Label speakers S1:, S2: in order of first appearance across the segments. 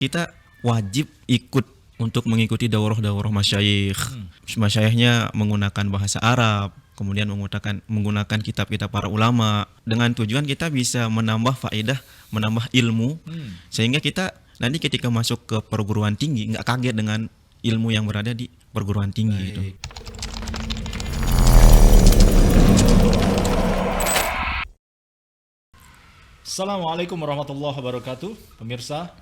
S1: kita wajib ikut untuk mengikuti daurah-daurah masyayikh. Masyayikhnya menggunakan bahasa Arab, kemudian menggunakan kitab-kitab para ulama, dengan tujuan kita bisa menambah faedah, menambah ilmu, sehingga kita nanti ketika masuk ke perguruan tinggi nggak kaget dengan ilmu yang berada di perguruan tinggi itu.
S2: Assalamualaikum warahmatullahi wabarakatuh. Pemirsa,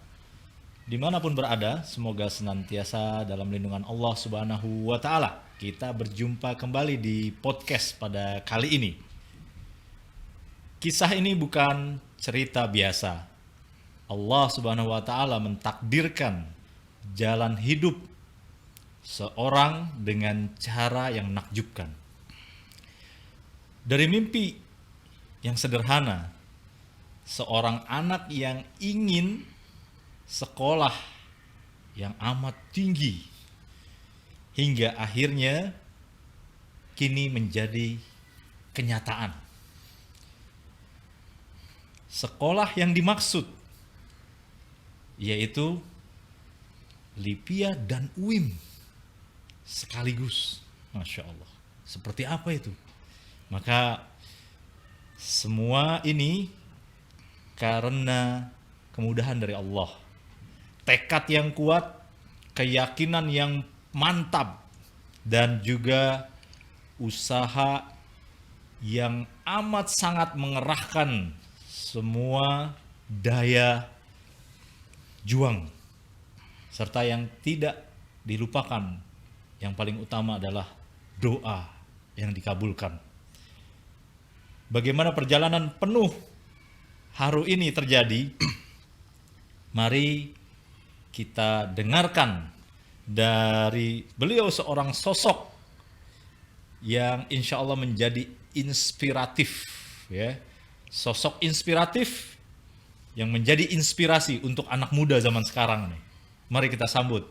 S2: dimanapun berada, semoga senantiasa dalam lindungan Allah Subhanahu wa Ta'ala. Kita berjumpa kembali di podcast pada kali ini. Kisah ini bukan cerita biasa. Allah Subhanahu wa Ta'ala mentakdirkan jalan hidup seorang dengan cara yang menakjubkan. Dari mimpi yang sederhana, seorang anak yang ingin sekolah yang amat tinggi, hingga akhirnya kini menjadi kenyataan. Sekolah yang dimaksud yaitu Lipia dan UIM sekaligus. Masya Allah. Seperti apa itu? Maka semua ini karena kemudahan dari Allah, tekad yang kuat, keyakinan yang mantap, dan juga usaha yang amat sangat mengerahkan semua daya juang, serta yang tidak dilupakan, yang paling utama adalah doa yang dikabulkan. Bagaimana perjalanan penuh haru ini terjadi? Mari kita dengarkan dari beliau, seorang sosok yang insya Allah menjadi inspiratif, ya. Sosok inspiratif yang menjadi inspirasi untuk anak muda zaman sekarang nih. Mari kita sambut.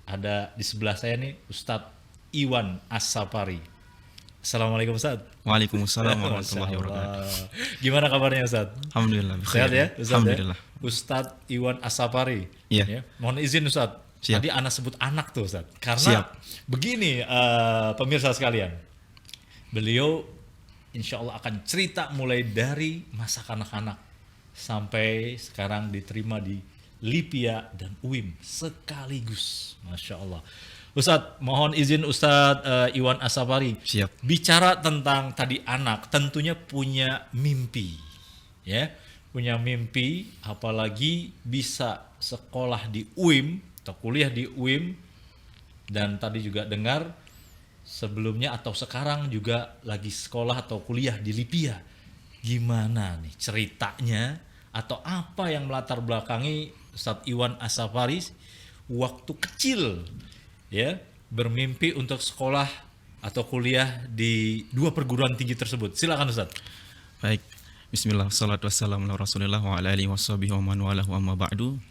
S2: Ada di sebelah saya nih Ustadz Iwan As-Sapari. Assalamualaikum Ustadz.
S1: Waalaikumsalam warahmatullahi wabarakatuh.
S2: Gimana kabarnya Ustadz?
S1: Alhamdulillah.
S2: Sehat ya Ustadz?
S1: Alhamdulillah.
S2: Ya? Ustadz Iwan As-Sapari.
S1: Iya.
S2: Ya. Mohon izin Ustadz.
S1: Siap.
S2: Tadi anak sebut anak tuh Ustadz. Karena begini pemirsa sekalian. Beliau insya Allah akan cerita mulai dari masa kanak-kanak sampai sekarang diterima di Lipia dan UIM sekaligus. Masya Allah. Ustadz, mohon izin Ustadz Iwan As-Sapari.
S1: Siap.
S2: Bicara tentang tadi anak, tentunya punya mimpi, ya, punya mimpi, apalagi bisa sekolah di UIM atau kuliah di UIM, dan tadi juga dengar sebelumnya atau sekarang juga lagi sekolah atau kuliah di Lipia. Gimana nih ceritanya atau apa yang melatar belakangi Ustadz Iwan As-Sapari waktu kecil, ya, bermimpi untuk sekolah atau kuliah di dua perguruan tinggi tersebut? Silakan Ustaz.
S1: Baik. Bismillah, salatu wassalamu ala rasulillah wa ala alihi washabihi wa man walahu amma ba'du.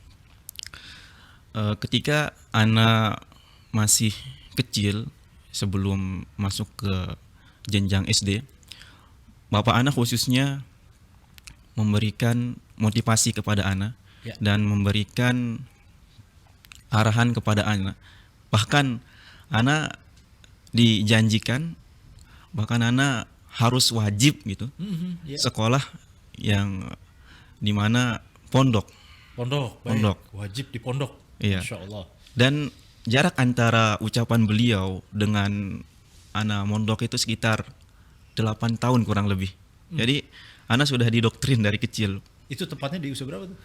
S1: Ketika anak masih kecil, sebelum masuk ke jenjang SD, bapak anak khususnya memberikan motivasi kepada anak, ya, dan memberikan arahan kepada anak. Bahkan anak dijanjikan, bahkan anak harus wajib gitu, sekolah yang dimana pondok,
S2: wajib di pondok.
S1: Iya.
S2: Masya Allah.
S1: Dan jarak antara ucapan beliau dengan anak mondok itu sekitar 8 tahun kurang lebih. Jadi anak sudah didoktrin dari kecil.
S2: Itu tepatnya di usia berapa tuh?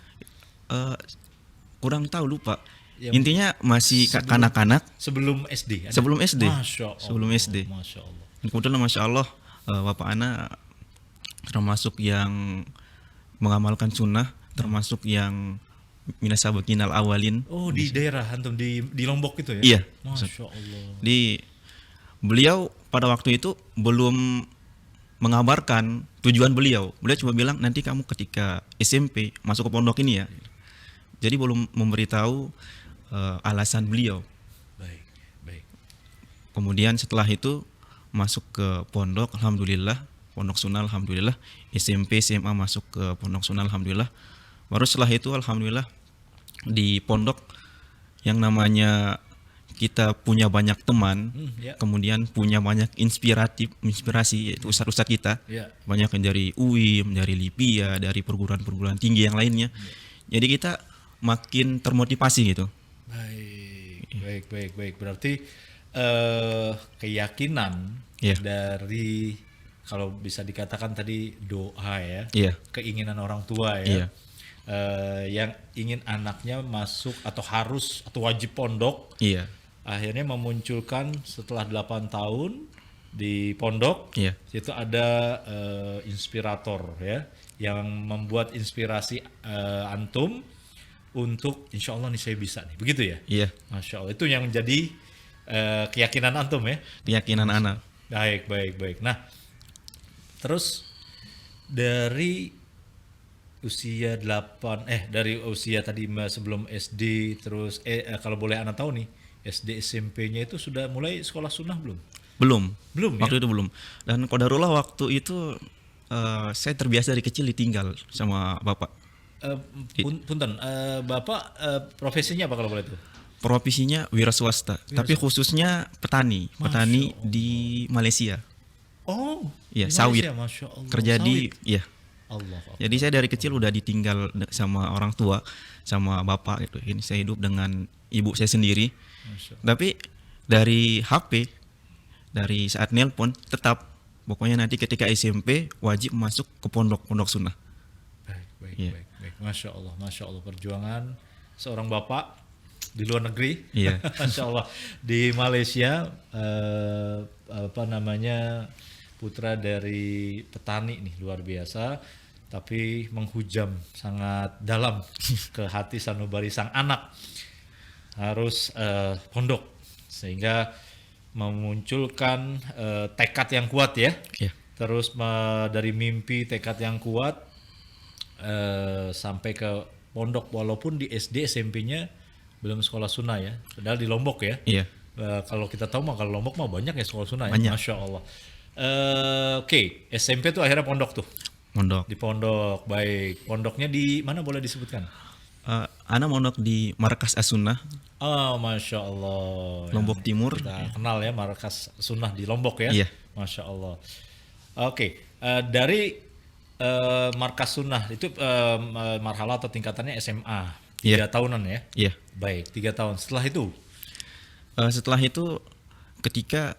S1: Kurang tahu, lupa.
S2: Ya,
S1: intinya masih kanak-kanak.
S2: Sebelum SD.
S1: Sebelum SD.
S2: Masya Allah.
S1: Sebelum SD.
S2: Masya Allah.
S1: Dan kebetulan Masya Allah, bapak anak termasuk yang mengamalkan sunnah, termasuk yang minasabakinal awalin.
S2: Oh, di daerah antum di Lombok itu ya?
S1: Iya.
S2: Masya Allah.
S1: Beliau pada waktu itu belum mengabarkan tujuan beliau. Beliau cuma bilang nanti kamu ketika SMP masuk ke pondok ini ya. Jadi belum memberitahu alasan beliau.
S2: Baik.
S1: Kemudian setelah itu masuk ke pondok, alhamdulillah, pondok sunnah alhamdulillah. SMP, SMA masuk ke pondok sunnah alhamdulillah. Baru setelah itu alhamdulillah di pondok yang namanya kita punya banyak teman,
S2: Ya.
S1: kemudian punya banyak inspirasi yaitu ustadz-ustadz kita,
S2: Ya.
S1: banyak yang dari UIM, dari LIPIA, dari perguruan-perguruan tinggi yang lainnya. Jadi kita makin termotivasi gitu.
S2: Baik. Berarti keyakinan
S1: Iya.
S2: dari, kalau bisa dikatakan tadi, doa ya,
S1: Iya.
S2: keinginan orang tua
S1: Iya.
S2: ya, yang ingin anaknya masuk atau harus atau wajib pondok,
S1: Iya.
S2: akhirnya memunculkan setelah 8 tahun di pondok,
S1: Iya.
S2: itu ada inspirator ya, yang membuat inspirasi antum untuk insya Allah nih saya bisa nih, begitu ya?
S1: Iya.
S2: Masya Allah, itu yang jadi keyakinan antum ya?
S1: Keyakinan anak.
S2: Baik. Nah, terus dari usia dari usia tadi sebelum SD, terus kalau boleh anak tahu nih, SD SMP-nya itu sudah mulai sekolah sunnah belum?
S1: Belum.
S2: Belum ya?
S1: Waktu itu belum. Dan qadarullah waktu itu saya terbiasa dari kecil ditinggal sama bapak.
S2: Punten, Bapak profesinya apa kalau boleh tahu?
S1: Profesinya wira swasta, tapi khususnya petani di Malaysia.
S2: Oh,
S1: Iya,
S2: di
S1: sawit.
S2: Malaysia, Masya Allah.
S1: Kerja di,
S2: Sawit.
S1: iya.
S2: Allah Akbar.
S1: Jadi saya dari kecil udah ditinggal sama orang tua, sama bapak gitu. Ini saya hidup dengan ibu saya sendiri.
S2: Masya
S1: Tapi dari HP, dari saat nelpon tetap pokoknya nanti ketika SMP wajib masuk ke pondok sunnah.
S2: Baik.
S1: Iya.
S2: Masya Allah perjuangan seorang bapak di luar negeri.
S1: Iya.
S2: Masya Allah, di Malaysia putra dari petani nih, luar biasa, tapi menghujam sangat dalam ke hati sanubari sang anak, harus pondok, sehingga memunculkan tekad yang kuat ya.
S1: Iya.
S2: Terus dari mimpi, tekad yang kuat, sampai ke pondok, walaupun di SD SMP-nya belum sekolah sunnah ya, padahal di Lombok ya.
S1: Iya.
S2: Kalau kita tahu mah, kalau Lombok mah banyak ya sekolah sunnah ya.
S1: Banyak.
S2: Masya Allah. Oke, SMP tuh akhirnya pondok tuh,
S1: Mondok.
S2: di pondok. Baik, pondoknya di mana boleh disebutkan?
S1: Ana mondok di Markas As-Sunnah,
S2: Oh, Masya Allah.
S1: Lombok Timur.
S2: Kita kenal ya markas sunnah di Lombok ya.
S1: Iya.
S2: Masya Allah. Oke, dari markas sunnah itu marhalah atau tingkatannya SMA, 3 tahunan ya.
S1: Iya.
S2: Baik, 3 tahun. Setelah itu,
S1: Setelah itu ketika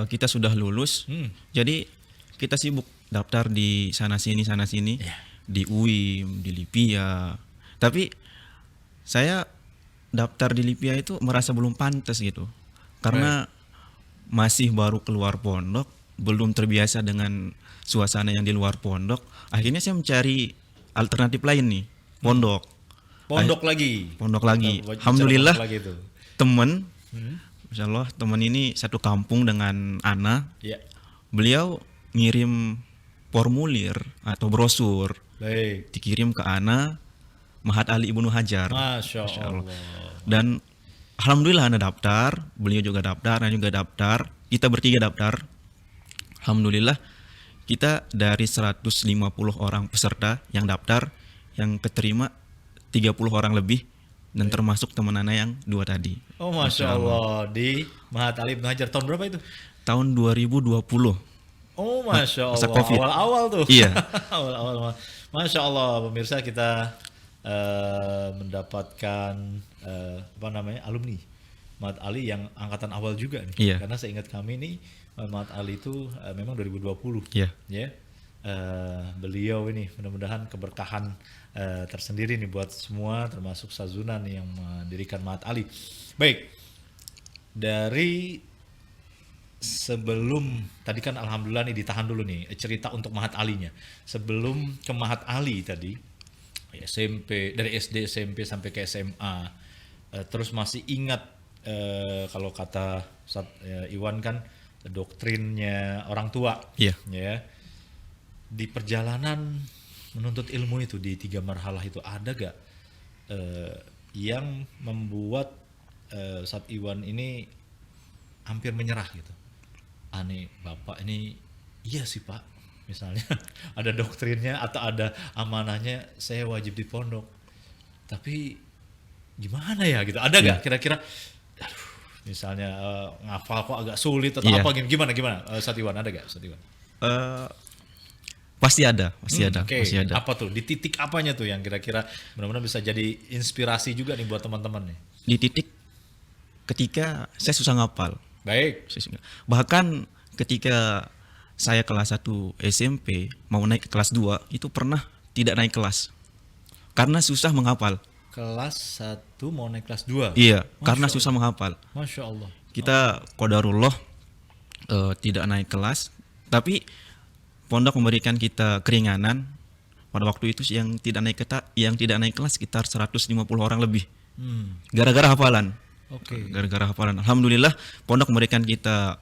S1: kita sudah lulus, jadi kita sibuk daftar di sana sini
S2: Iya.
S1: di UIM, di LIPIA. Tapi saya daftar di LIPIA itu merasa belum pantas gitu. Karena masih baru keluar pondok, belum terbiasa dengan suasana yang di luar pondok. Akhirnya saya mencari alternatif lain nih, pondok.
S2: pondok lagi. Kita
S1: Alhamdulillah
S2: bicara pondok lagi itu.
S1: temen, Masya Allah, temen ini satu kampung dengan Ana.
S2: Ya.
S1: Beliau ngirim formulir atau brosur,
S2: Baik.
S1: dikirim ke Ana, Mahat Ali Ibnu Hajar.
S2: Masya Allah.
S1: Dan alhamdulillah Ana daftar, beliau juga daftar, Ana juga daftar, kita bertiga daftar. Alhamdulillah kita dari 150 orang peserta yang daftar, yang keterima 30 orang lebih, dan termasuk teman Ana yang 2 tadi.
S2: Oh, Masya Allah. Di Mahat Ali Ibnu Hajar tahun berapa itu?
S1: Tahun 2020.
S2: Oh, Masya
S1: Masa
S2: Allah.
S1: COVID.
S2: Awal-awal tuh.
S1: Iya.
S2: Awal-awal. Masya Allah, pemirsa, kita mendapatkan alumni Mahat Ali yang angkatan awal juga nih.
S1: Iya.
S2: Karena seingat kami nih, Mahat Ali itu memang 2020.
S1: Iya.
S2: Ya. Beliau ini mudah-mudahan keberkahan tersendiri nih buat semua, termasuk Sazunan nih yang mendirikan Mahat Ali. Baik, dari sebelum tadi kan alhamdulillah nih, ditahan dulu nih cerita untuk Mahat Alinya. Sebelum ke Mahat Ali tadi, SMP, dari SD SMP sampai ke SMA, terus masih ingat kalau kata Iwan kan doktrinnya orang tua.
S1: Iya.
S2: Ya. Di perjalanan menuntut ilmu itu di 3 marhalah itu, ada gak yang membuat Ustadz Iwan ini hampir menyerah gitu? Nih Bapak ini, iya sih Pak, misalnya ada doktrinnya atau ada amanahnya, saya wajib di pondok, tapi gimana ya gitu. Ada nggak kira-kira, aduh, misalnya ngafal kok agak sulit atau
S1: Iya.
S2: apa gimana Ustadz Iwan, ada nggak Ustadz Iwan?
S1: Eh, pasti ada,
S2: Oke,
S1: pasti ada.
S2: apa tuh? Di titik apanya tuh yang kira-kira benar-benar bisa jadi inspirasi juga nih buat teman-teman nih?
S1: Di titik ketika saya susah ngapal.
S2: Baik.
S1: Bahkan ketika saya kelas 1 SMP mau naik ke kelas 2 itu pernah tidak naik kelas karena susah menghafal.
S2: Kelas 1 mau naik kelas 2.
S1: Iya,
S2: Masya
S1: karena
S2: Allah.
S1: susah menghafal.
S2: Masya Allah.
S1: Kita qadarullah tidak naik kelas, tapi pondok memberikan kita keringanan. Pada waktu itu yang tidak naik kelas sekitar 150 orang lebih. Gara-gara hafalan.
S2: Oke.
S1: Gara-gara hafalan. Alhamdulillah pondok memberikan kita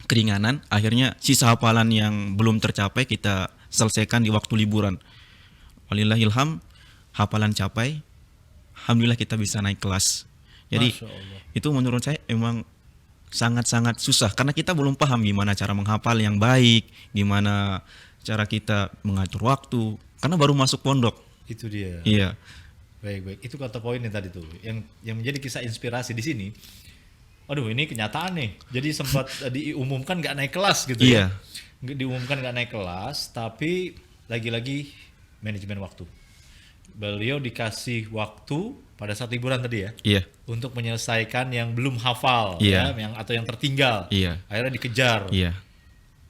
S1: keringanan. Akhirnya sisa hafalan yang belum tercapai kita selesaikan di waktu liburan. Walillahilham, hafalan capai. Alhamdulillah kita bisa naik kelas. Jadi
S2: Masya Allah.
S1: itu menurut saya emang sangat-sangat susah karena kita belum paham gimana cara menghafal yang baik, gimana cara kita mengatur waktu. Karena baru masuk pondok.
S2: Itu dia.
S1: Iya.
S2: Baik. Itu kata poinnya tadi tuh. Yang menjadi kisah inspirasi di sini. Aduh, ini kenyataan nih. Jadi sempat diumumkan nggak naik kelas gitu
S1: Iya.
S2: ya. Diumumkan nggak naik kelas, tapi lagi-lagi manajemen waktu. Beliau dikasih waktu pada saat liburan tadi ya,
S1: Iya.
S2: untuk menyelesaikan yang belum hafal,
S1: Iya.
S2: ya, atau yang tertinggal.
S1: Iya.
S2: Akhirnya dikejar.
S1: Iya.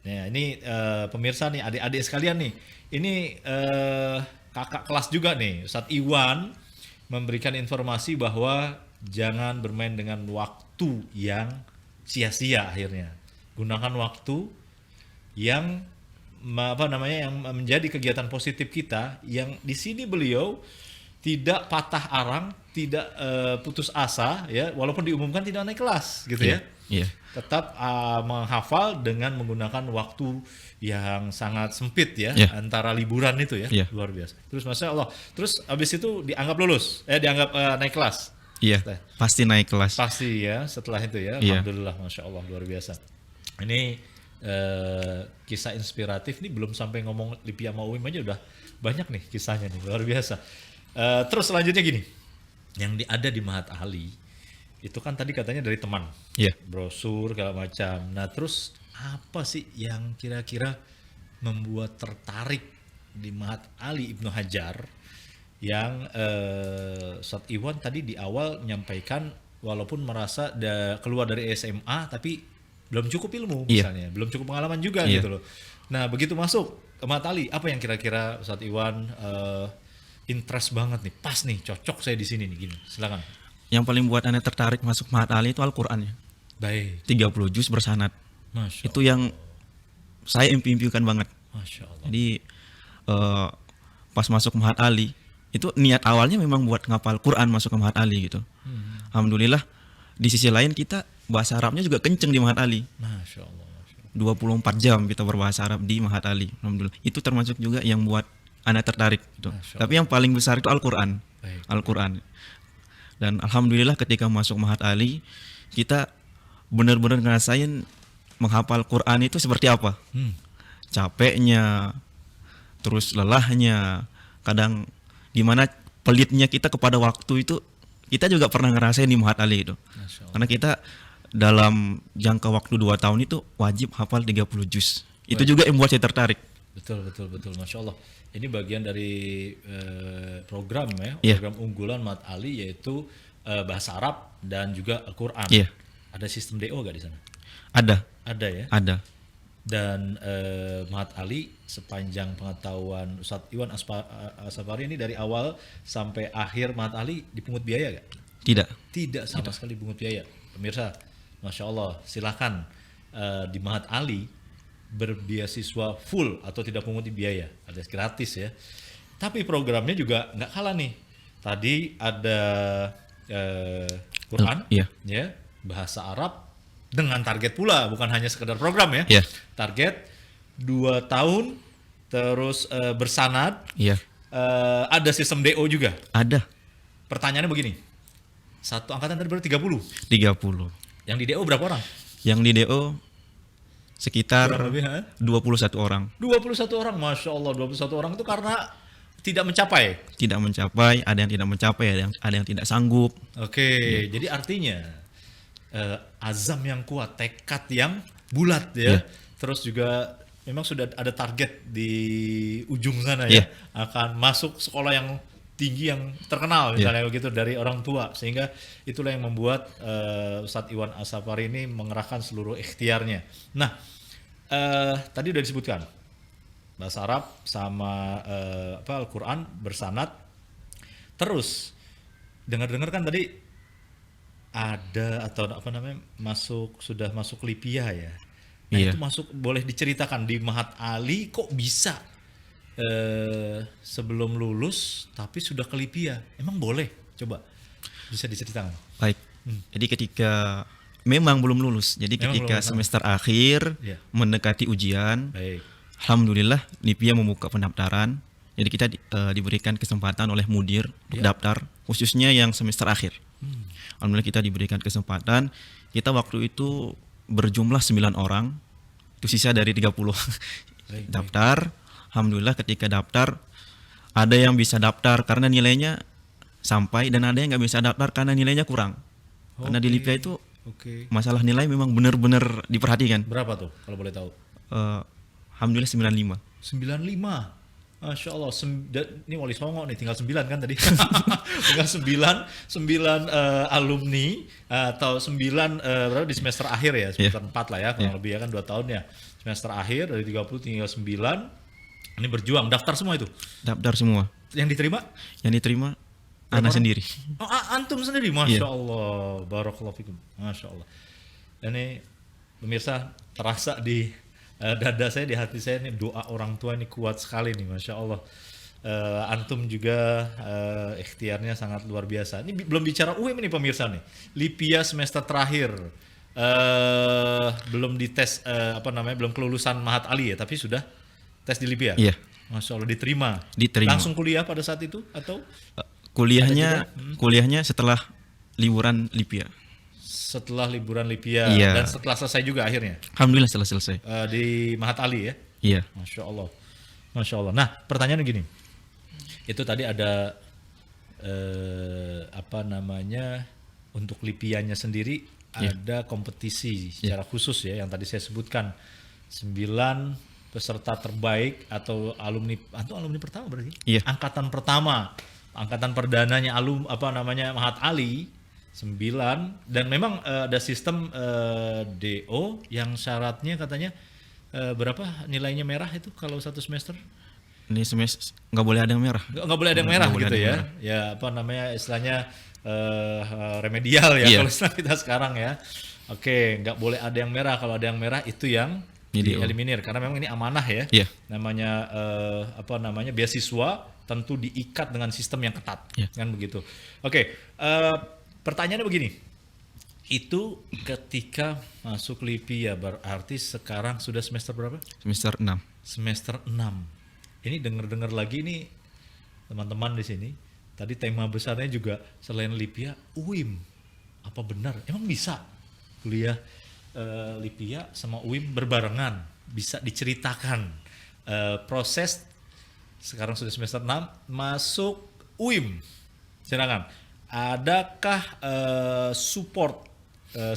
S2: Nah, ini pemirsa nih, adik-adik sekalian nih, ini kakak kelas juga nih, Ustadz Iwan memberikan informasi bahwa jangan bermain dengan waktu yang sia-sia akhirnya. Gunakan waktu yang yang menjadi kegiatan positif kita, yang di sini beliau tidak patah arang, tidak putus asa ya, walaupun diumumkan tidak naik kelas gitu ya.
S1: Iya.
S2: Tetap menghafal dengan menggunakan waktu yang sangat sempit ya,
S1: Iya.
S2: antara liburan itu ya.
S1: Iya.
S2: Luar biasa. Terus Masya Allah, terus habis itu dianggap lulus, dianggap naik kelas.
S1: Iya. Pasti naik kelas.
S2: Pasti ya setelah itu ya.
S1: Iya.
S2: Alhamdulillah, Masya Allah, luar biasa. Ini kisah inspiratif nih, belum sampai ngomong LIPI sama UIM aja udah banyak nih kisahnya nih, luar biasa. Terus selanjutnya gini, yang ada di Mahat Ali itu kan tadi katanya dari teman,
S1: Iya.
S2: brosur segala macam. Nah terus apa sih yang kira-kira membuat tertarik di Mahat Ali Ibnu Hajar, yang Ustadz Iwan tadi di awal menyampaikan walaupun merasa keluar dari SMA tapi belum cukup ilmu
S1: Iya.
S2: misalnya, belum cukup pengalaman juga
S1: Iya.
S2: gitu loh. Nah begitu masuk ke Mahat Ali, apa yang kira-kira Ustadz Iwan interest banget nih, pas nih, cocok saya di sini nih, gini, silakan.
S1: Yang paling buat Anda tertarik masuk Mahat Ali itu Al-Qur'an ya.
S2: Baik,
S1: 30 juz bersanad.
S2: Masya
S1: Itu yang saya impikan banget.
S2: Masya Allah.
S1: Jadi pas masuk Mahat Ali itu niat awalnya memang buat ngapal Quran masuk ke Mahat Ali gitu. Alhamdulillah di sisi lain kita bahasa Arabnya juga kenceng di Mahat Ali.
S2: Masya Allah. Masya Allah.
S1: 24 jam kita berbahasa Arab di Mahat Ali. Alhamdulillah. Itu termasuk juga yang buat Anda tertarik gitu.
S2: Masya
S1: Tapi yang paling besar itu Al-Qur'an.
S2: Baik.
S1: Al-Qur'an. Dan alhamdulillah ketika masuk Mahat Ali kita benar-benar ngerasain menghafal Quran itu seperti apa. Capeknya, terus lelahnya, kadang gimana pelitnya kita kepada waktu itu kita juga pernah ngerasain di Mahat Ali itu.
S2: Masya Allah.
S1: Karena kita dalam jangka waktu 2 tahun itu wajib hafal 30 juz. Itu juga yang membuat saya tertarik.
S2: Betul, Masya Allah. Ini bagian dari program ya,
S1: Iya.
S2: program unggulan Mahat Ali, yaitu bahasa Arab dan juga Al-Quran.
S1: Iya.
S2: Ada sistem DO gak di sana?
S1: Ada,
S2: Ada ya.
S1: ada.
S2: Dan Mahat Ali, sepanjang pengetahuan Ustadz Iwan Asafari ini, dari awal sampai akhir Mahat Ali dipungut biaya gak?
S1: Tidak.
S2: Tidak sama sekali pungut biaya. Pemirsa, Masya Allah, silahkan di Mahat Ali berbeasiswa full atau tidak pungut biaya, alias gratis ya. Tapi programnya juga nggak kalah nih. Tadi ada Quran,
S1: Iya.
S2: ya, bahasa Arab dengan target pula, bukan hanya sekedar program ya.
S1: Iya.
S2: Target 2 tahun, terus bersanad,
S1: Iya.
S2: ada sistem DO juga.
S1: Ada.
S2: Pertanyaannya begini, satu angkatan tadi berarti 30.
S1: 30.
S2: Yang di DO berapa orang?
S1: Yang di DO sekitar
S2: Kurang lebih, ha?
S1: 21 orang.
S2: 21 orang, Masya Allah, 21 orang itu karena tidak mencapai.
S1: Tidak mencapai, ada yang tidak mencapai, ada yang tidak sanggup.
S2: Oke, jadi artinya azam yang kuat, tekad yang bulat ya.
S1: Iya.
S2: Terus juga memang sudah ada target di ujung sana ya,
S1: Iya.
S2: akan masuk sekolah yang tinggi yang terkenal misalnya begitu dari orang tua, sehingga itulah yang membuat Ustadz Iwan As-Safari ini mengerahkan seluruh ikhtiarnya. Nah, tadi udah disebutkan bahasa Arab sama Al-Quran bersanad. Terus dengar-dengar kan tadi ada atau apa namanya sudah masuk Lipia ya. Nah
S1: Iya.
S2: itu masuk, boleh diceritakan di Mahat Ali kok bisa sebelum lulus tapi sudah ke Lipia? Emang boleh? Coba bisa diceritakan.
S1: Baik. Jadi ketika memang belum lulus, jadi
S2: Memang
S1: ketika
S2: belum lulus.
S1: semester akhir
S2: Iya.
S1: mendekati ujian,
S2: Baik.
S1: alhamdulillah Lipia membuka pendaftaran. Jadi kita diberikan kesempatan oleh mudir untuk
S2: Iya.
S1: daftar, khususnya yang semester akhir. Alhamdulillah kita diberikan kesempatan. Kita waktu itu berjumlah 9 orang, itu sisa dari 30.
S2: Baik.
S1: Daftar, alhamdulillah ketika daftar ada yang bisa daftar karena nilainya sampai, dan ada yang nggak bisa daftar karena nilainya kurang. Karena di
S2: Oke.
S1: Lipia itu
S2: Oke.
S1: masalah nilai memang benar-benar diperhatikan.
S2: Berapa tuh kalau boleh tahu?
S1: Alhamdulillah 95.
S2: 95. Masya Allah, ini Wali Songo nih, tinggal 9 kan tadi. Tinggal 9 alumni atau 9 berapa di semester akhir ya, semester 4 lah ya, kurang lebih ya kan 2 tahun ya. Semester akhir dari 30 tinggal 9. Ini berjuang, daftar semua itu.
S1: Daftar semua.
S2: Yang diterima?
S1: Yang diterima
S2: Berapa
S1: anak
S2: orang?
S1: sendiri.
S2: Oh, antum sendiri, Masya Allah. Barakallahu fikum. Masya Allah. Ini pemirsa terasa di dada saya, di hati saya nih, doa orang tua ini kuat sekali nih, Masya Allah. Antum juga ikhtiarnya sangat luar biasa. Ini belum bicara UIM nih pemirsa nih. Lipia semester terakhir. Belum dites belum kelulusan Mahat Ali ya, tapi sudah tes di Lipia.
S1: Iya.
S2: Masya Allah, diterima.
S1: Diterima.
S2: Langsung kuliah pada saat itu atau
S1: Kuliahnya setelah liburan Lipia.
S2: setelah liburan Lipia
S1: Iya.
S2: dan setelah selesai juga akhirnya
S1: Alhamdulillah setelah selesai.
S2: di Mahat Ali ya?
S1: Iya.
S2: Masya Allah. Masya Allah. Nah, pertanyaannya gini. Itu tadi ada untuk Lipianya sendiri ada kompetisi secara khusus ya, yang tadi saya sebutkan 9 peserta terbaik atau alumni pertama berarti?
S1: Iya.
S2: Angkatan pertama, angkatan perdananya Mahat Ali 9, dan memang ada sistem DO yang syaratnya katanya berapa nilainya merah itu kalau satu semester?
S1: Ini semester nggak boleh ada yang merah.
S2: Nggak boleh ada yang merah
S1: Nggak boleh
S2: gitu
S1: ada yang
S2: ya. Ya istilahnya remedial ya
S1: Iya.
S2: kalau istilah kita sekarang ya. Oke, nggak boleh ada yang merah. Kalau ada yang merah itu yang
S1: Ini DO.
S2: dieliminir karena memang ini amanah ya.
S1: Iya.
S2: Namanya beasiswa tentu diikat dengan sistem yang ketat.
S1: Iya.
S2: Kan begitu. Oke, pertanyaannya begini. Itu ketika masuk Lipia berarti sekarang sudah semester berapa?
S1: Semester 6.
S2: Semester 6. Ini dengar-dengar lagi nih teman-teman di sini. Tadi tema besarnya juga selain Lipia, UIM. Apa benar? Emang bisa kuliah Lipia sama UIM berbarengan? Bisa diceritakan proses sekarang sudah semester 6 masuk UIM. Silakan. Adakah support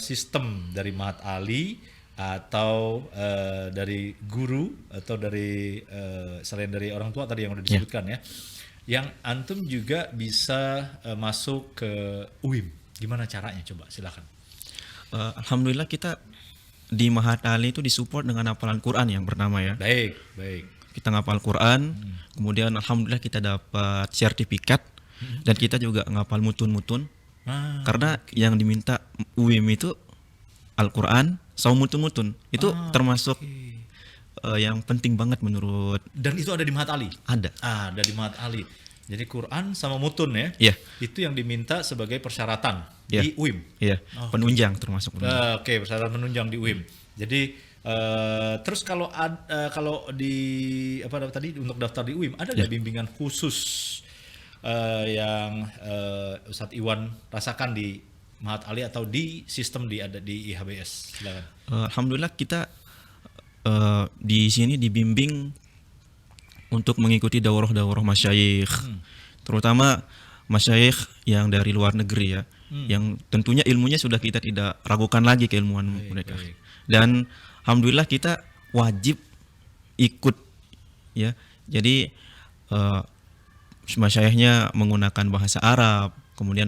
S2: sistem dari Mahat Ali atau dari guru atau dari selain dari orang tua tadi yang udah disebutkan ya, yang antum juga bisa masuk ke UIM? Gimana caranya? Coba silakan.
S1: Alhamdulillah kita di Mahat Ali itu disupport dengan hafalan Quran yang pertama ya.
S2: Baik, baik.
S1: Kita ngapal Quran, kemudian alhamdulillah kita dapat sertifikat, dan kita juga ngapal mutun-mutun. Karena yang diminta UIM itu Al-Quran sama mutun-mutun. Itu termasuk yang penting banget menurut.
S2: Dan itu ada di Mahat Ali?
S1: Ada.
S2: Ada di Mahat Ali. Jadi Quran sama mutun ya?
S1: Iya.
S2: Itu yang diminta sebagai persyaratan
S1: Iya.
S2: di UIM?
S1: Iya, penunjang termasuk.
S2: Oke, persyaratan penunjang di UIM. Jadi terus kalau di tadi untuk daftar di UIM ada nggak bimbingan khusus yang Ustadz Iwan rasakan di Mahat Ali atau di sistem ada di IHBS? Silakan.
S1: Alhamdulillah kita di sini dibimbing untuk mengikuti daurah-daurah masyayikh, terutama masyayikh yang dari luar negeri ya, yang tentunya ilmunya sudah kita tidak ragukan lagi keilmuan mereka.
S2: baik.
S1: Dan alhamdulillah kita wajib ikut ya. Jadi masyayikhnya menggunakan bahasa Arab, kemudian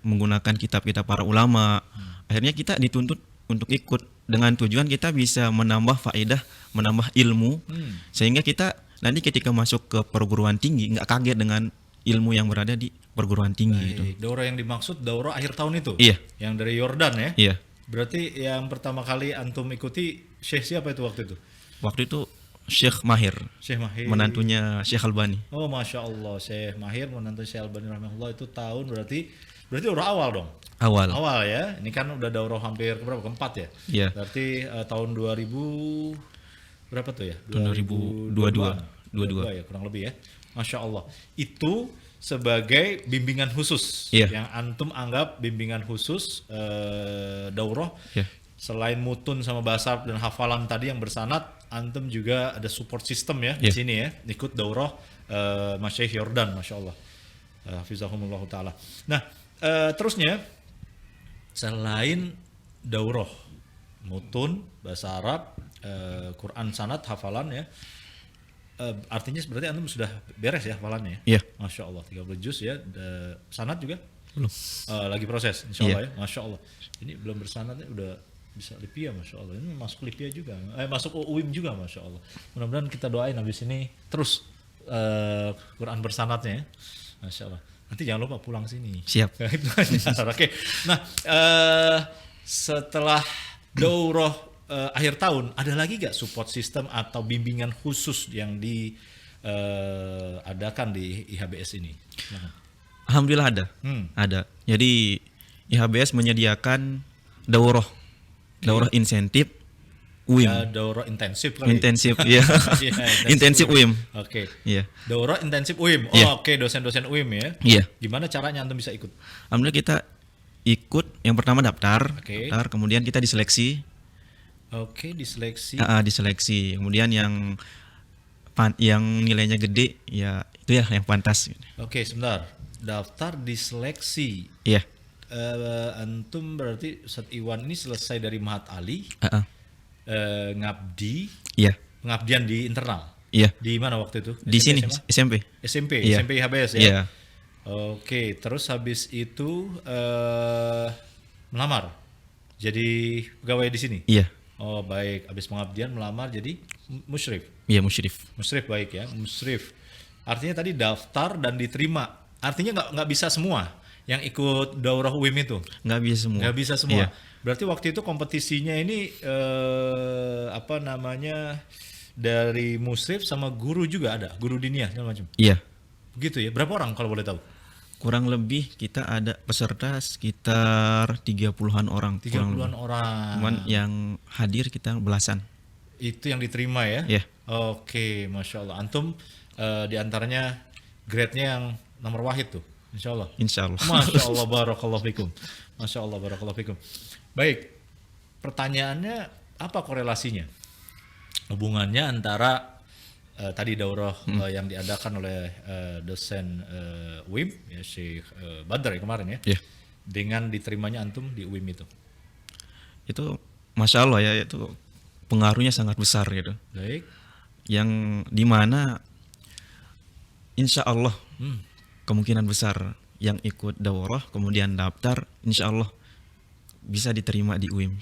S1: menggunakan kitab-kitab para ulama. Akhirnya kita dituntut untuk ikut dengan tujuan kita bisa menambah faedah, menambah ilmu, sehingga kita nanti ketika masuk ke perguruan tinggi nggak kaget dengan ilmu yang berada di perguruan tinggi itu.
S2: Baik. Daurah yang dimaksud daurah akhir tahun itu?
S1: Iya.
S2: Yang dari Yordan ya?
S1: Iya.
S2: Berarti yang pertama kali antum ikuti Syekh siapa itu waktu itu?
S1: Waktu itu Syekh Mahir,
S2: Syekh Mahir.
S1: menantunya Syekh Albani.
S2: Oh, Masya Allah, Syekh Mahir menantu Syekh Albani rahimahullah itu tahun berarti daurah awal dong.
S1: Awal.
S2: Awal ya. Ini kan udah daurah hampir berapa? Keempat ya?
S1: Iya.
S2: Berarti tahun 2000 berapa tuh ya?
S1: 2022.
S2: 22 ya, kurang lebih ya. Masya Allah. Itu sebagai bimbingan khusus
S1: Iya.
S2: yang antum anggap bimbingan khusus daurah.
S1: Iya.
S2: Selain mutun sama bahasa Arab dan hafalan tadi yang bersanad, antum juga ada support system ya di
S1: Iya.
S2: sini ya, ikut daurah Masyayikh Yordan, Masya Allah. Hafizahumullah ta'ala. Nah, terusnya selain daurah mutun, bahasa Arab, Quran sanad, hafalan ya, artinya berarti antum sudah beres ya hafalannya ya?
S1: Iya.
S2: Masya Allah, 30 juz ya. Sanad juga?
S1: Belum.
S2: Lagi proses, insya Allah
S1: Iya.
S2: ya. Masya Allah. Ini belum bersanadnya udah bisa Lipia, Masya Allah. Ini masuk Lipia juga. Masuk UIM juga, Masya Allah. Mudah-mudahan kita doain habis ini terus Quran bersanadnya ya. Masya Allah. Nanti jangan lupa pulang sini.
S1: Siap.
S2: Itu aja. Oke. Nah, setelah daurah akhir tahun, ada lagi gak support system atau bimbingan khusus yang diadakan di IHBS ini? Nah.
S1: Alhamdulillah ada. Ada. Jadi IHBS menyediakan daurah insentif UIM.
S2: Daurah intensif kali.
S1: Intensif ya.
S2: Iya,
S1: Intensif UIM.
S2: Oke.
S1: Iya.
S2: Daurah intensif UIM. Oh,
S1: Iya.
S2: oke, dosen-dosen UIM ya.
S1: Iya.
S2: Gimana caranya antum bisa ikut?
S1: Alhamdulillah kita ikut, yang pertama daftar,
S2: Oke.
S1: kemudian kita diseleksi.
S2: Oke, diseleksi.
S1: Diseleksi. Kemudian yang nilainya gede ya itu ya yang pantas.
S2: Oke, sebentar. Daftar diseleksi.
S1: Iya.
S2: Antum berarti Ustadz Iwan ini selesai dari Mahat Ali, ngabdi,
S1: Iya.
S2: pengabdian di internal.
S1: Iya.
S2: Di mana waktu itu?
S1: Di sini
S2: SMA?
S1: SMP.
S2: SMP,
S1: Iya.
S2: SMP HBS ya.
S1: Iya.
S2: Oke, terus habis itu melamar. Jadi pegawai di sini.
S1: Iya.
S2: Oh, baik. Habis pengabdian melamar jadi musyrif.
S1: Iya, musyrif.
S2: Musyrif baik ya, musyrif. Artinya tadi daftar dan diterima. Artinya nggak bisa semua yang ikut daurah UIM itu.
S1: Nggak bisa semua.
S2: Nggak bisa semua.
S1: Iya.
S2: Berarti waktu itu kompetisinya ini dari musyrif sama guru juga ada, guru diniyah segala macam.
S1: Iya.
S2: Begitu ya. Berapa orang kalau boleh tahu?
S1: Kurang lebih kita ada peserta sekitar 30-an orang.
S2: 30-an orang.
S1: Cuman yang hadir kita belasan.
S2: Itu yang diterima ya?
S1: Iya.
S2: Oke, Masya Allah. Antum diantaranya grade-nya yang nomor wahid tuh, Insya Allah.
S1: Insya Allah.
S2: Masya Allah, barakallahu fikum. Masya Allah, barakallahu fikum. Baik, pertanyaannya apa korelasinya? Hubungannya antara tadi daurah yang diadakan oleh dosen UIM, ya Syekh Badar ya kemarin ya,
S1: Iya.
S2: dengan diterimanya antum di UIM itu.
S1: Itu Masya Allah ya, itu pengaruhnya sangat besar gitu.
S2: Baik.
S1: Yang dimana insya Allah kemungkinan besar yang ikut daurah kemudian daftar insya Allah bisa diterima di UIM.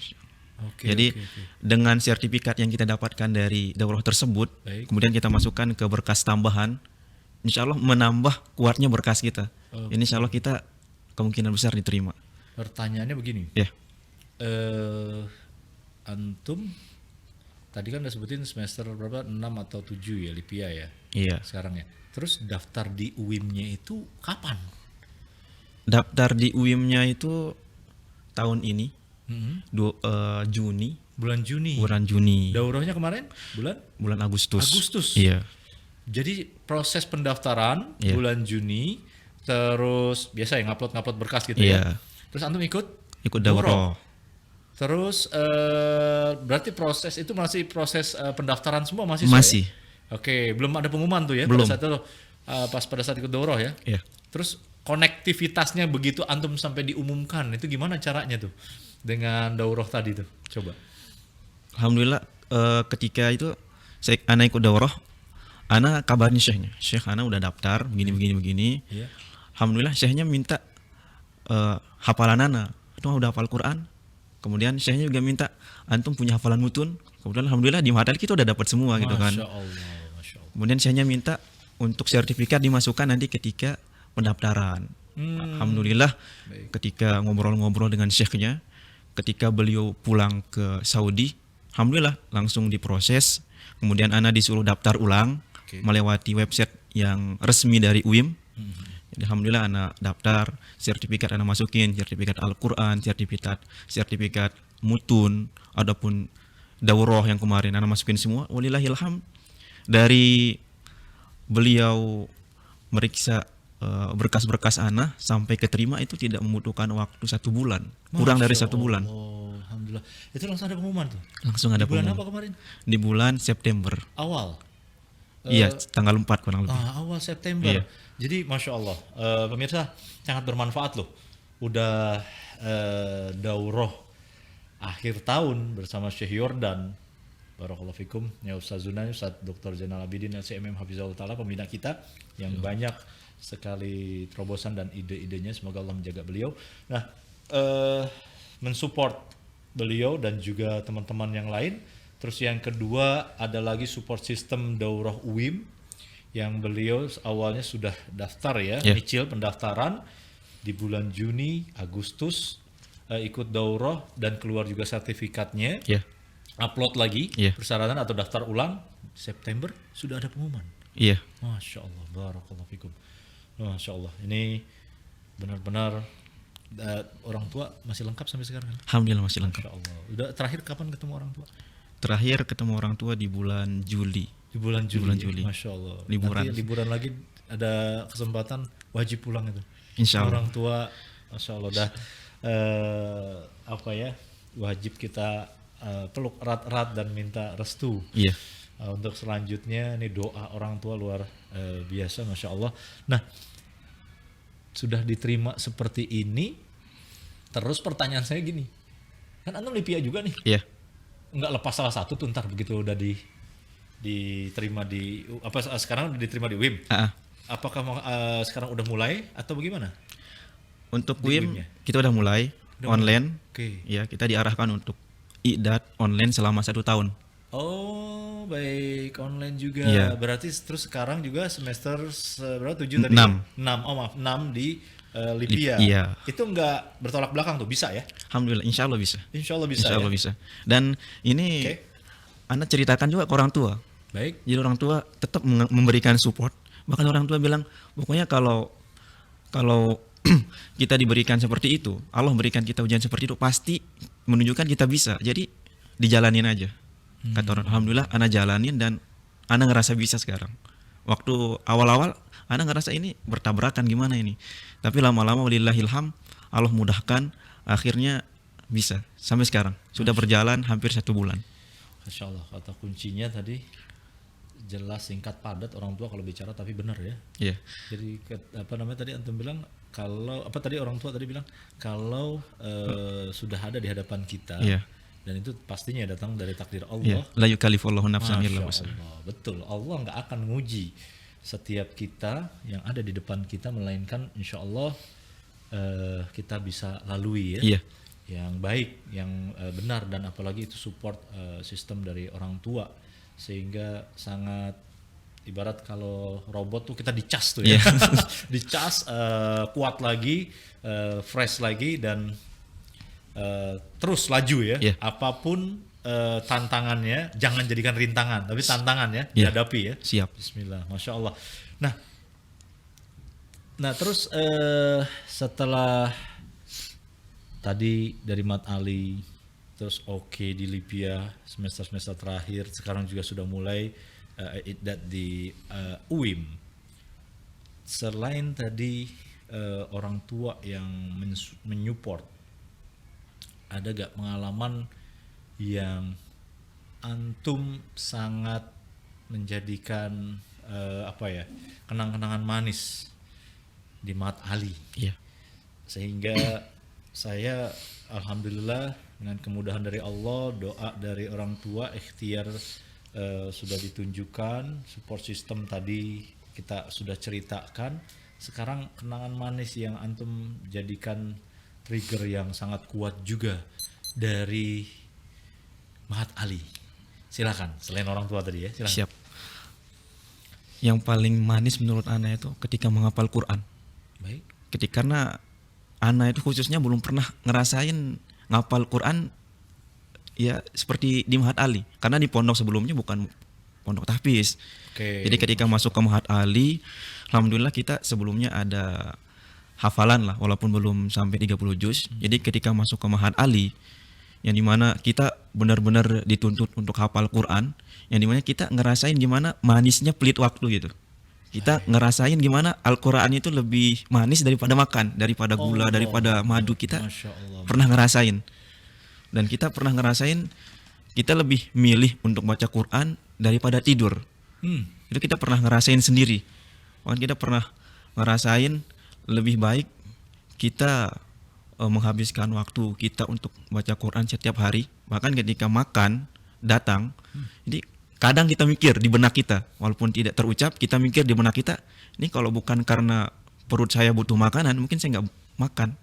S2: Oke,
S1: Jadi
S2: oke, oke.
S1: dengan sertifikat yang kita dapatkan dari daurah tersebut,
S2: Baik.
S1: kemudian kita masukkan ke berkas tambahan, insya Allah menambah kuatnya berkas kita.
S2: Oke.
S1: Ini insya Allah kita kemungkinan besar diterima.
S2: Pertanyaannya begini.
S1: Ya,
S2: Antum tadi kan udah sebutin semester berapa? 6 atau 7 ya Lipia ya
S1: iya.
S2: sekarang ya. Terus daftar di UIM-nya itu kapan?
S1: Daftar di UIM-nya itu tahun ini, Juni,
S2: Bulan Juni.
S1: bulan Juni,
S2: Daurahnya kemarin
S1: bulan Agustus.
S2: Agustus.
S1: Iya,
S2: Jadi proses pendaftaran
S1: Iya.
S2: bulan Juni, terus biasa ya ngupload berkas gitu
S1: iya.
S2: ya. Terus antum ikut
S1: Daurah.
S2: Terus berarti proses itu masih proses pendaftaran semua mahasiswa
S1: Masih,
S2: ya? Oke, belum ada pengumuman tuh ya
S1: Belum.
S2: pada saat itu, pada saat ikut daurah ya.
S1: Iya.
S2: Terus konektivitasnya begitu antum sampai diumumkan, itu gimana caranya tuh dengan daurah tadi tuh? Coba.
S1: Alhamdulillah ketika itu ana ikut daurah, ana kabarnya syekhnya, Syekh ana udah daftar begini.
S2: Iya.
S1: Alhamdulillah syekhnya minta hafalan ana, itu udah hafal Quran. Kemudian syekhnya juga minta antum punya hafalan mutun. Kemudian alhamdulillah di Madal kita udah dapat semua gitu kan.
S2: Masya Allah, Masya Allah.
S1: Kemudian syekhnya minta untuk sertifikat dimasukkan nanti ketika pendaftaran. Alhamdulillah
S2: Baik.
S1: ketika ngobrol-ngobrol dengan syekhnya, ketika beliau pulang ke Saudi, alhamdulillah langsung diproses. Kemudian ana disuruh daftar ulang
S2: Oke.
S1: melewati website yang resmi dari UIM. Jadi alhamdulillah ana daftar, sertifikat ana masukin, sertifikat Al-Qur'an, sertifikat mutun, adapun daurah yang kemarin ana masukin semua. Walillahilham, dari beliau meriksa berkas-berkas ana sampai keterima itu tidak membutuhkan waktu 1 bulan, kurang dari 1 bulan.
S2: Oh, alhamdulillah. Itu langsung ada pengumuman tuh.
S1: Langsung ada
S2: Di bulan
S1: pengumuman.
S2: apa kemarin?
S1: Di bulan September.
S2: Awal.
S1: Iya, tanggal 4 kurang lebih.
S2: Awal September.
S1: Iya.
S2: Jadi Masya Allah, pemirsa sangat bermanfaat loh. Udah daurah akhir tahun bersama Syekh Yordan. Barakallahu fikum ya Ustazuna, Ustaz Dr. Zainal Abidin LCMM Hafizahullah Ta'ala, pembina kita yang banyak sekali terobosan dan ide-idenya, semoga Allah menjaga beliau. Nah, mensupport beliau dan juga teman-teman yang lain. Terus yang kedua ada lagi support system daurah UIM yang beliau awalnya sudah daftar ya,
S1: Yeah.
S2: nyicil pendaftaran di bulan Juni, Agustus, ikut daurah dan keluar juga sertifikatnya.
S1: Iya.
S2: Upload lagi
S1: Yeah.
S2: persyaratan atau daftar ulang, September sudah ada pengumuman.
S1: Iya.
S2: Masya Allah, barakallahu fikum. Masya Allah, ini benar-benar orang tua masih lengkap sampai sekarang kan?
S1: Alhamdulillah masih lengkap.
S2: Masya Allah. Udah terakhir kapan ketemu orang tua?
S1: Terakhir ketemu orang tua di bulan Juli.
S2: Di bulan Juli.
S1: bulan Juli.
S2: Masya Allah.
S1: Liburan.
S2: Nanti liburan lagi ada kesempatan wajib pulang itu.
S1: Insya Allah.
S2: Orang tua, Masya Allah dah apa ya, wajib kita peluk erat-erat dan minta restu.
S1: Iya.
S2: Untuk selanjutnya ini doa orang tua luar biasa, Masya Allah. Nah, sudah diterima seperti ini, terus pertanyaan saya gini, kan antum Lipia juga nih,
S1: Iya.
S2: nggak lepas salah satu tuh ntar begitu udah diterima di apa sekarang udah diterima di UIM.
S1: Ah, ah.
S2: Apakah sekarang udah mulai atau bagaimana?
S1: Untuk
S2: Di
S1: UIM
S2: UIM-nya?
S1: kita udah mulai
S2: Udah
S1: online.
S2: Oke.
S1: Ya, kita diarahkan untuk idat online selama 1 tahun.
S2: Oh, baik, online juga.
S1: Iya.
S2: Berarti terus sekarang juga semester berapa? 7 tadi?
S1: 6.
S2: 6. Oh, maaf, 6 di Lipia.
S1: Iya.
S2: Itu nggak bertolak belakang tuh, bisa ya?
S1: Alhamdulillah, insya Allah bisa.
S2: Insya Allah bisa.
S1: Insya Allah
S2: Ya?
S1: bisa. Dan ini
S2: Oke.
S1: Anda ceritakan juga ke orang tua.
S2: Baik.
S1: Jadi orang tua tetap memberikan support. Bahkan orang tua bilang, pokoknya kalau kita diberikan seperti itu, Allah berikan kita ujian seperti itu, pasti menunjukkan kita bisa. Jadi dijalanin aja. Kata orang, alhamdulillah Ana jalanin dan Ana ngerasa bisa sekarang. Waktu awal-awal Ana ngerasa ini bertabrakan gimana ini. Tapi lama-lama walillahilham, Allah mudahkan, akhirnya bisa sampai sekarang. Sudah berjalan hampir 1 bulan.
S2: Masya Allah, kata kuncinya tadi jelas, singkat, padat, orang tua kalau bicara tapi benar ya.
S1: Iya.
S2: Jadi apa namanya tadi antum bilang, kalau apa tadi orang tua tadi bilang kalau sudah ada di hadapan kita,
S1: Iya.
S2: dan itu pastinya datang dari takdir
S1: Iya.
S2: Allah.
S1: La yukallifullahu nafsan illa
S2: Masya
S1: wus'aha.
S2: Allah, betul. Allah nggak akan nguji setiap kita yang ada di depan kita, melainkan insya Allah kita bisa lalui ya.
S1: Iya.
S2: Yang baik, yang benar, dan apalagi itu support sistem dari orang tua, sehingga sangat ibarat kalau robot tuh kita dicas tuh ya,
S1: Iya.
S2: dicas kuat lagi, fresh lagi, dan terus laju ya.
S1: Iya.
S2: Apapun tantangannya, jangan jadikan rintangan, tapi tantangan ya,
S1: Iya.
S2: dihadapi ya.
S1: Siap.
S2: Bismillah, Masya Allah. Nah terus setelah tadi dari Mat Ali, terus oke di Lipia semester terakhir, sekarang juga sudah mulai iddat di UIM. Selain tadi orang tua yang menyupport, ada gak pengalaman yang antum sangat menjadikan kenang-kenangan manis di Mahat Ali.
S1: Iya.
S2: Sehingga saya alhamdulillah dengan kemudahan dari Allah, doa dari orang tua, ikhtiar sudah ditunjukkan, support system tadi kita sudah ceritakan. Sekarang kenangan manis yang antum jadikan trigger yang sangat kuat juga dari Mahat Ali. Silakan, selain orang tua tadi ya, silakan.
S1: Siap. Yang paling manis menurut Ana itu ketika menghafal Quran.
S2: Baik.
S1: Karena Ana itu khususnya belum pernah ngerasain ngapal Quran ya seperti di Mahat Ali. Karena di pondok sebelumnya bukan pondok tahfiz.
S2: Oke.
S1: Jadi ketika masuk ke Mahat Ali, alhamdulillah kita sebelumnya ada hafalan lah walaupun belum sampai 30 juz. Jadi ketika masuk ke Mahat Ali yang dimana kita benar-benar dituntut untuk hafal Quran, yang dimana kita ngerasain gimana manisnya pelit waktu gitu. Kita ngerasain gimana Al-Quran itu lebih manis daripada makan, daripada gula, daripada madu. Kita
S2: Masya Allah.
S1: pernah ngerasain. Dan kita pernah ngerasain kita lebih milih untuk baca Quran daripada tidur. Itu kita pernah ngerasain sendiri. Bahkan kita pernah ngerasain lebih baik kita menghabiskan waktu kita untuk baca Quran setiap hari. Bahkan ketika makan datang, jadi kadang kita mikir di benak kita, walaupun tidak terucap, kita mikir di benak kita, ini kalau bukan karena perut saya butuh makanan, mungkin saya nggak makan.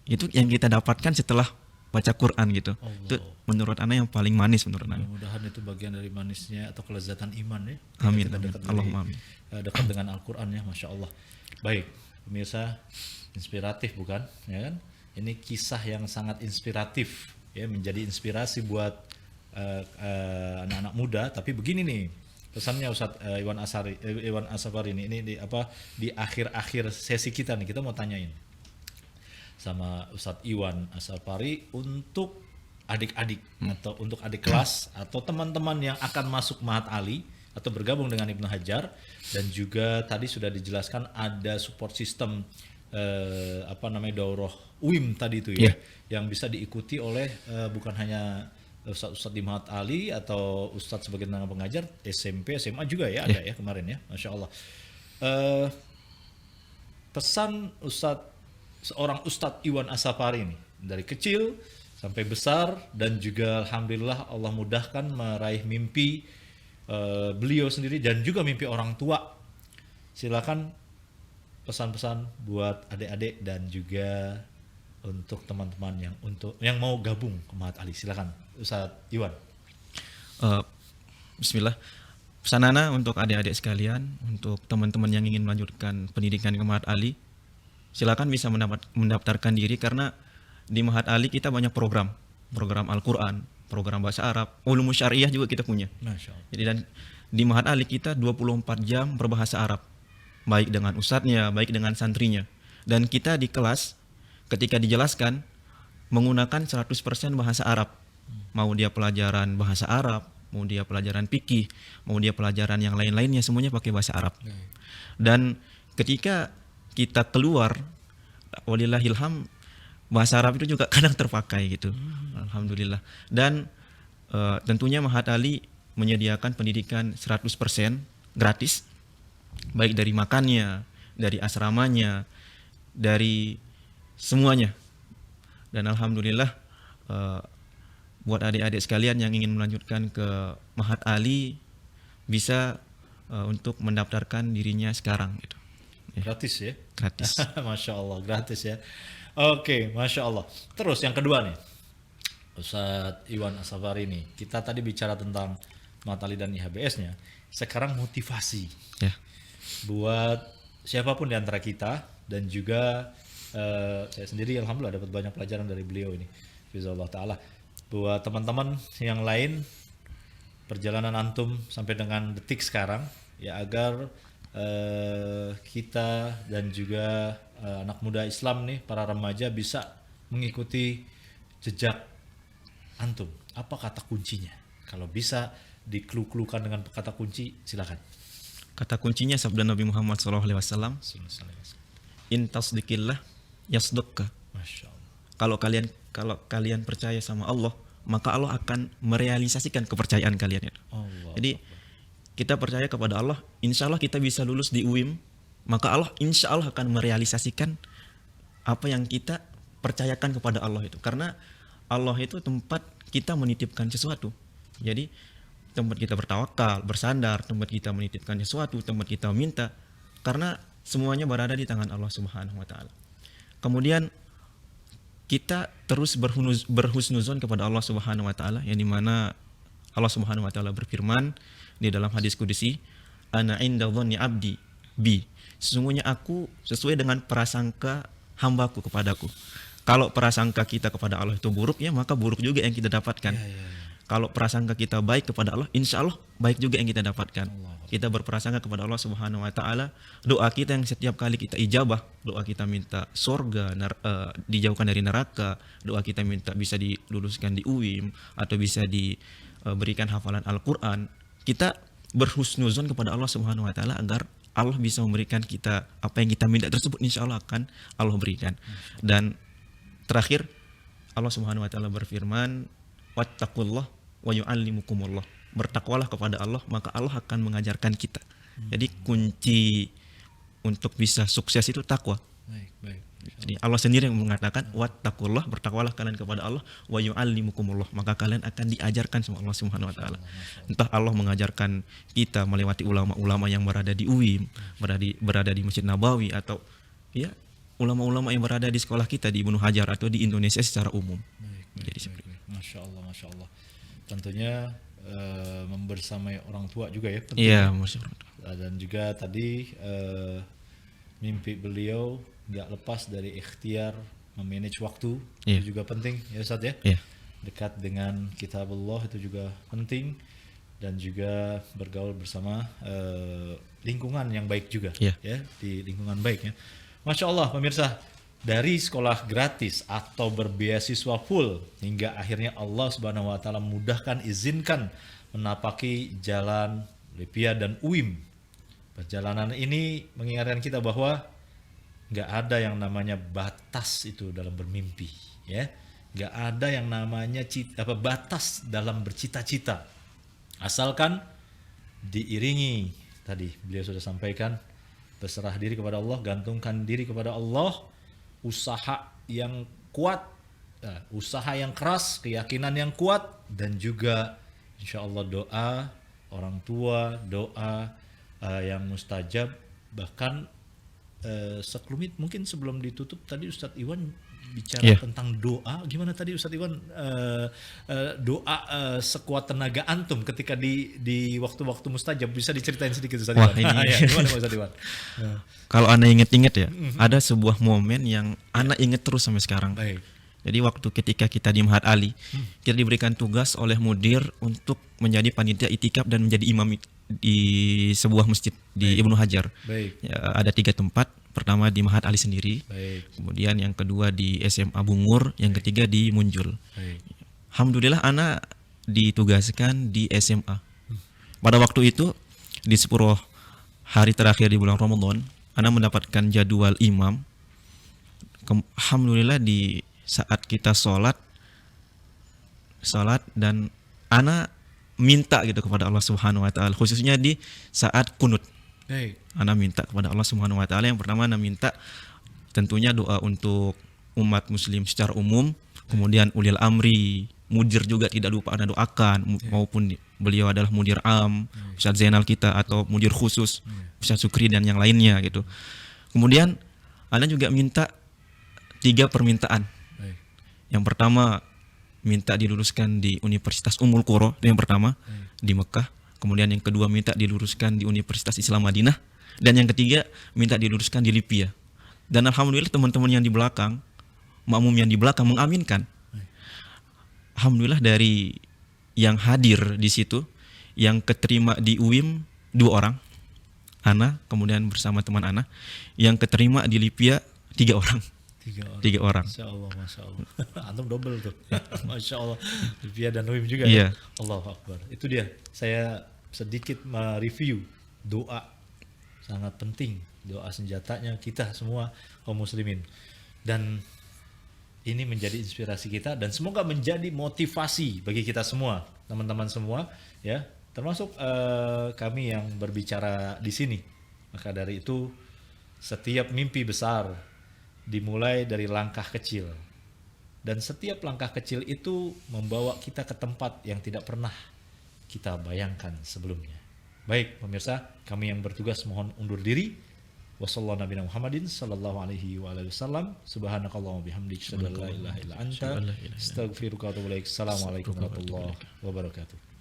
S1: Itu yang kita dapatkan setelah baca Quran gitu.
S2: Allah.
S1: Itu menurut Ana yang paling manis menurut Ana.
S2: Mudah-mudahan itu bagian dari manisnya atau kelezatan iman ya.
S1: Amin,
S2: Kita
S1: amin.
S2: dekat
S1: Allahumma amin.
S2: dekat dengan Al-Quran ya, Masya Allah. Baik, pemirsa, inspiratif bukan? Ya kan? Ini kisah yang sangat inspiratif ya, menjadi inspirasi buat anak-anak muda. Tapi begini nih pesannya Ustadz Iwan Asafari ini di akhir-akhir sesi kita nih, kita mau tanyain sama Ustadz Iwan Asafari untuk adik-adik atau untuk adik kelas atau teman-teman yang akan masuk Mahat Ali atau bergabung dengan Ibnu Hajar, dan juga tadi sudah dijelaskan ada support system daurah UIM tadi itu ya, yang bisa diikuti oleh bukan hanya Ustadz di Mahat Ali atau Ustadz sebagai tenaga pengajar, SMP, SMA juga ya ada ya kemarin ya, Masya Allah. Pesan seorang Ustadz Iwan Asafari ini dari kecil sampai besar, dan juga alhamdulillah Allah mudahkan meraih mimpi beliau sendiri dan juga mimpi orang tua. Silakan pesan-pesan buat adik-adik dan juga untuk teman-teman yang mau gabung ke Mahat Ali. Silakan Ustadz Iwan.
S1: Bismillah. Pesan Ana untuk adik-adik sekalian, untuk teman-teman yang ingin melanjutkan pendidikan ke Mahat Ali, silakan bisa mendaftarkan diri, karena di Mahat Ali kita banyak program Al-Quran, program bahasa Arab, ulum syariah juga kita punya.
S2: Masya Allah.
S1: Jadi dan di Mahat Ali kita 24 jam berbahasa Arab, baik dengan ustadznya, baik dengan santrinya. Dan kita di kelas ketika dijelaskan menggunakan 100% bahasa Arab. Mau dia pelajaran bahasa Arab, mau dia pelajaran fikih, mau dia pelajaran yang lain-lainnya, semuanya pakai bahasa Arab. Dan ketika kita keluar, walillahilham, bahasa Arab itu juga kadang terpakai gitu. Alhamdulillah. Dan tentunya Mahat Ali menyediakan pendidikan 100% gratis, baik dari makannya, dari asramanya, dari semuanya. Dan alhamdulillah buat adik-adik sekalian yang ingin melanjutkan ke Mahat Ali bisa untuk mendaftarkan dirinya sekarang gitu.
S2: Gratis ya?
S1: Gratis.
S2: Masya Allah, gratis ya. Oke, Masya Allah. Terus yang kedua nih, Ustadz Iwan Asafari nih, kita tadi bicara tentang Mahat Ali dan IHBS-nya. Sekarang motivasi
S1: Ya.
S2: buat siapapun di antara kita, dan juga saya sendiri alhamdulillah dapat banyak pelajaran dari beliau ini. Fishallah ta'ala. Buat teman-teman yang lain, perjalanan antum sampai dengan detik sekarang, ya agar kita dan juga anak muda Islam nih, para remaja bisa mengikuti jejak antum. Apa kata kuncinya? Kalau bisa diklu-klukan dengan kata kunci, silakan.
S1: Kata kuncinya sabda Nabi Muhammad SAW, in tasdikillah yasdukka.
S2: Masya Allah.
S1: Kalau kalian percaya sama Allah, maka Allah akan merealisasikan kepercayaan kalian itu.
S2: Allah.
S1: Jadi kita percaya kepada Allah, insya Allah kita bisa lulus di UIM, maka Allah insya Allah akan merealisasikan apa yang kita percayakan kepada Allah itu. Karena Allah itu tempat kita menitipkan sesuatu. Jadi tempat kita bertawakal, bersandar, tempat kita menitipkan sesuatu, tempat kita meminta, karena semuanya berada di tangan Allah Subhanahu wa taala. Kemudian kita terus berhusnuzon kepada Allah Subhanahu wa taala, yang dimana Allah Subhanahu wa taala berfirman di dalam hadis qudsi, ana inda dhanni abdi bi. Sesungguhnya aku sesuai dengan prasangka hambaku kepadaku. Kalau prasangka kita kepada Allah itu buruk, ya maka buruk juga yang kita dapatkan. Kalau prasangka kita baik kepada Allah, insya Allah baik juga yang kita dapatkan. Kita berprasangka kepada Allah Subhanahu wa taala, doa kita yang setiap kali kita ijabah, doa kita minta surga, dijauhkan dari neraka, doa kita minta bisa diluluskan di UIM atau bisa diberikan hafalan Al-Qur'an. Kita berhusnuzon kepada Allah Subhanahu wa taala agar Allah bisa memberikan kita apa yang kita minta tersebut, insya Allah akan Allah berikan. Dan terakhir Allah Subhanahu wa taala berfirman, wattaqullah wa yu'allimukumullah. Bertakwalah kepada Allah, maka Allah akan mengajarkan kita. Jadi kunci untuk bisa sukses itu takwa.
S2: Baik.
S1: Jadi Allah sendiri yang mengatakan wattaqullah, bertakwalah kalian kepada Allah, wa yu'allimukumullah, maka kalian akan diajarkan sama Allah Subhanahu wa taala. Entah Allah mengajarkan kita melewati ulama-ulama yang berada di UIM, berada di Masjid Nabawi, atau ya ulama-ulama yang berada di sekolah kita di Ibnu Hajar atau di Indonesia secara umum.
S2: Baik. Masya Allah. Tentunya membersamai orang tua juga ya.
S1: Iya, Masya Allah.
S2: Dan juga tadi mimpi beliau nggak lepas dari ikhtiar memanage waktu, itu juga penting ya Ustaz ya. Dekat dengan kitabullah itu juga penting, dan juga bergaul bersama lingkungan yang baik juga ya, di lingkungan baik ya. Masya Allah pemirsa, dari sekolah gratis atau berbeasiswa full hingga akhirnya Allah Subhanahu wa taala memudahkan, izinkan menapaki jalan Lipia dan UIM. Perjalanan ini mengingatkan kita bahwa nggak ada yang namanya batas itu dalam bermimpi, ya. Nggak ada yang namanya batas dalam bercita-cita. Asalkan diiringi, tadi beliau sudah sampaikan, berserah diri kepada Allah, gantungkan diri kepada Allah, usaha yang kuat, usaha yang keras, keyakinan yang kuat, dan juga insya Allah doa orang tua, doa yang mustajab. Bahkan sekelumit mungkin sebelum ditutup tadi Ustadz Iwan bicara tentang doa. Gimana tadi Ustadz Iwan, doa sekuat tenaga antum ketika di waktu-waktu mustajab, bisa diceritain sedikit Ustadz Iwan? Gimana Ustadz Iwan?
S1: Kalau Anda ingat-ingat ya, ada sebuah momen yang Anda ingat terus sampai sekarang.
S2: Baik.
S1: Jadi waktu ketika kita di Mahat Ali, kita diberikan tugas oleh mudir untuk menjadi panitia itikaf dan menjadi imam di sebuah masjid di Ibnu Hajar. Ya, ada 3 tempat. Pertama di Mahat Ali sendiri, kemudian yang kedua di SMA Bungur, yang ketiga di Munjul. Alhamdulillah anak ditugaskan di SMA. Pada waktu itu di 10 hari terakhir di bulan Ramadan, anak mendapatkan jadwal imam. Alhamdulillah di saat kita sholat dan anak minta gitu kepada Allah Subhanahu wa taala, khususnya di saat kunut. Ana minta kepada Allah Subhanahu wa taala, yang pertama ana minta tentunya doa untuk umat muslim secara umum, kemudian ulil amri, mudir juga tidak lupa ana doakan, maupun beliau adalah mudir am, Ustaz Zainal kita, atau mudir khusus Ustaz Sukri dan yang lainnya gitu. Kemudian ana juga minta 3 permintaan. Yang pertama minta diluluskan di Universitas Ummul Qura, itu yang pertama di Mekah. Kemudian yang kedua minta diluruskan di Universitas Islam Madinah, dan yang ketiga minta diluruskan di Lipia. Dan alhamdulillah teman-teman yang di belakang, makmum yang di belakang mengaminkan. Alhamdulillah dari yang hadir di situ, yang keterima di UIM 2 orang, Ana kemudian bersama teman Ana. Yang keterima di Lipia 3 orang. 3 orang.
S2: Masya Allah. Antum double tuh. Masya Allah. Lipia dan UIM juga
S1: ya.
S2: Allahu Akbar. Itu dia. Saya sedikit mereview doa, sangat penting. Doa senjatanya kita semua kaum muslimin. Dan ini menjadi inspirasi kita, dan semoga menjadi motivasi bagi kita semua, teman-teman semua ya. termasuk kami yang berbicara di sini. Maka dari itu setiap mimpi besar dimulai dari langkah kecil. Dan setiap langkah kecil itu membawa kita ke tempat yang tidak pernah kita bayangkan sebelumnya. Baik pemirsa, kami yang bertugas mohon undur diri. Wassallallahu nabiyana Muhammadin sallallahu alaihi wa alihi wasallam. Subhanakallahumma bihamdik asyhadu an la ilaha illa anta astaghfiruka wa atubu ilaik. Assalamualaikum warahmatullahi wabarakatuh.